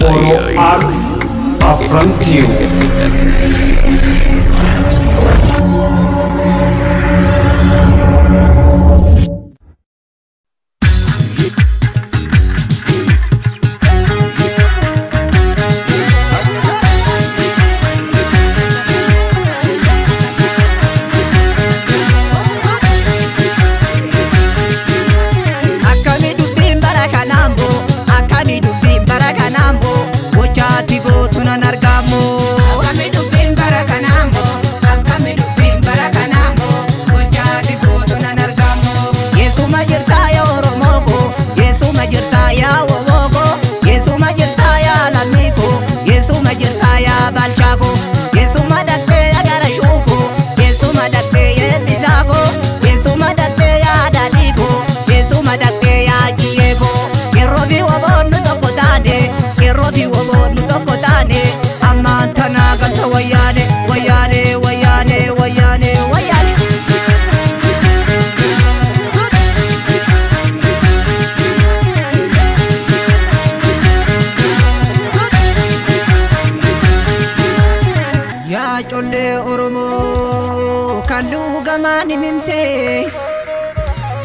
Oro Arts affront you.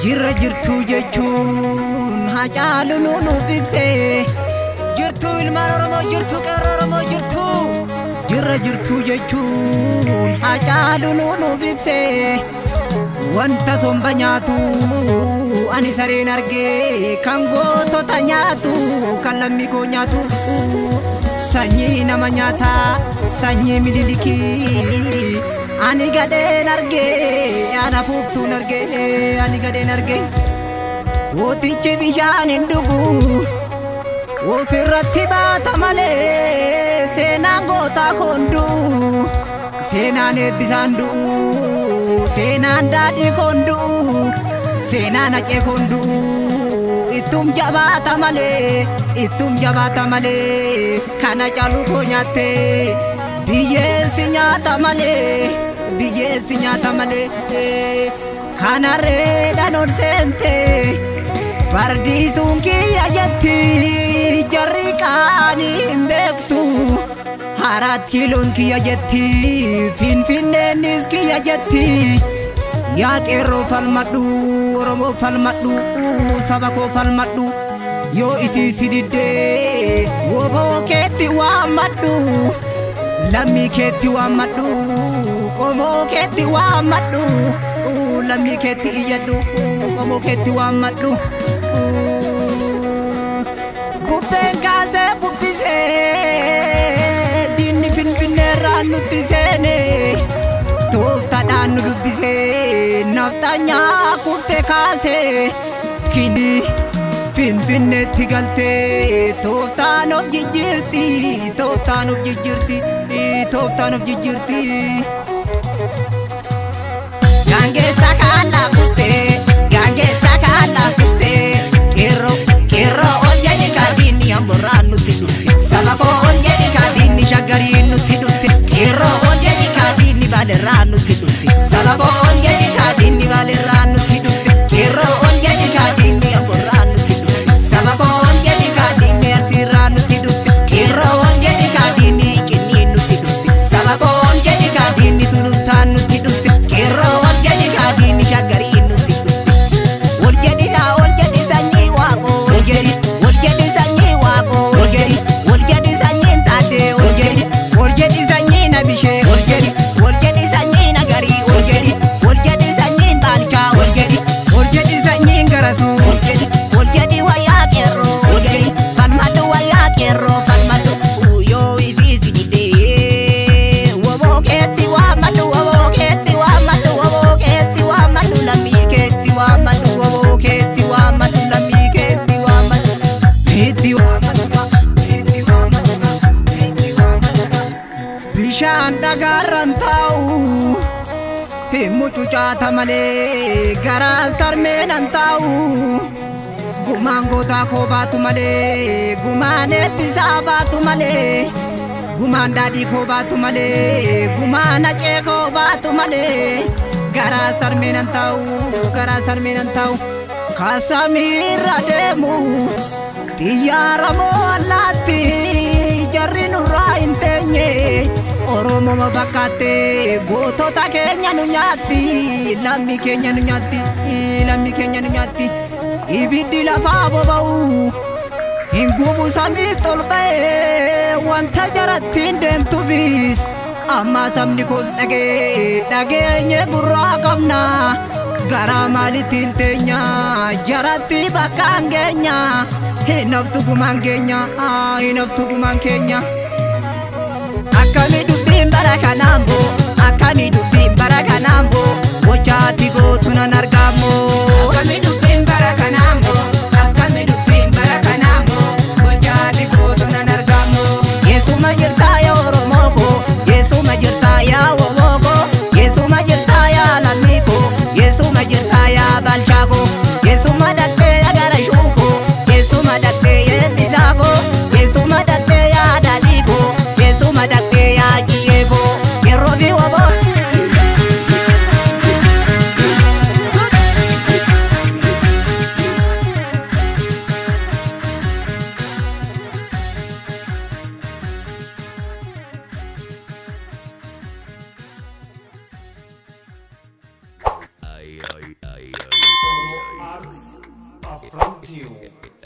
Jirra jirtu jechuun hacaalu nuuf ibsee jirtu ilmaan Oromoo jirtu qeerroo Oromoo jirtu jirra jirtu jechuun hacaalu nuuf ibsee wanta somba nyaatu ani sareen argee kan gootota nyaatu kan lammii koo nyaatu sanyii nama nyaata sanyii mililikii ani gadeen argee ana fuuftuun argee ani gadeen argee gootichi bishaan hin dhugu ofirratti baata malee seenaan gootaa koondu seenaan eebbisaan du'u seenaan daadhii koondu seenaan hacee koondu ittum jabaata malee kana caalu koo nyaatte biyyeensi nyaata malee kanarreedhaan ol seente fardiisuun kiyya jetti jarri qaanii hin beektu haraat kiiloon kiyya jetti finfinneenis kiyya jetti yaa qeerroo falmadhu Oromoo falmadhu saba koo falmadhu yoo isii sididdee woboo keetti waammadhu lammii keetti waammadhu qomoo keetti waammadhu lammii keetti iyyadhu qomoo keetti waammadhu bubbeen kaasee bubbisee diinni finfinneerraan nutti seene tooftaadhaan nu dubbisee nafxanyaa kuftee kaasee kini finfinneetti galtee tooftaan of jijjiirti tooftaan of jijjiirti tooftaan of jijjiirti gaangeessa kaallaa kuttee qeerroo ol jedhi kaadhiinni hamborraan nutti dhufte saba koo ol jedhi kaadhiinni shaggariin nutti dhufte qeerroo ol jedhi kaadhiinni baalerraan nutti dhufte saba koo ol jedhi kaadhiinni baalerraan nutti dhufte qeerroo ol jedhi kaadhiinni hamborraan nutti dhufte saba koo ol jedhi kaadhiinni arsiirraan nutti dhufte qeerroo ol jedhi kaadhiinni qinniin nutti dhufte saba koo ol jedhi kaadhiinni sulultaan nutti dhufte qeerroo ol jedhi kaadhiinni shaggariin nutti dhufte ol jedhi sanyii waaqoo ol jedhi sanyii waaqoo ol jedhi sanyiin taaddee ol jedhi sanyii nabishee ol jedhi sanyii nagarii ol jedhi sanyiin baalchaa ol jedhi sanyiin garasuu ol jedhi wayyaa qeerroo falmadhu wayyaa qeerroo falmadhu yoo isii sididee woboo keetti waammadhu lammii keetti waammadhu woboo keetti waammadhu lammii keetti waammadhu bishaan dhagaarran taa'u himmu cucaata malee garaa sarmeenan taa'u gumaan gootaa koo baatu malee gumaan eebbisaa baatu malee gumaan daadhii koo baatu malee gumaan hacee koo baatu malee garaa sarmeenan taa'u Kasamiirra deemu xiyyaara moo allaatti jarri nurraa hin teenye Oromoo ma fakkaate gootota keenya nu nyaatti lammi keenya nu nyaatti lammi keenya nu nyaatti ibiddi lafaa boba'u hin gubu samii ol ba'e wanta jaratti hin deemtuufis amma sabni koos dhageenye gurraa qabna garaa maalitiin teenya jaratti bakka hangeenya hinaftu gumaan keenya hinaftu gumaan keenya akkami dubbiin bara kanaambo akkami dubbiin bara kanaambo gochaati gootu nan argaammo akkami dubbiin bara kanaambo akkami dubbiin bara kanaambo gochaati gootu nan argaammo Yeesuma jirtaa yaa Oromoo ko Yeesuma jirtaa yaa Oromoo ko Yeesuma jirtaa yaa lammii ko Yeesuma jirtaa yaa balchaa ko Yeesuma dhaqxee yaa garashuu ko Yeesuma dhaqxee yaa bisaa ko Yeesuma dhaqxee yaa daadhii ko Yeesuma dhaqxee yaa jiyyee ko yeroo fi waboo Arts affront you.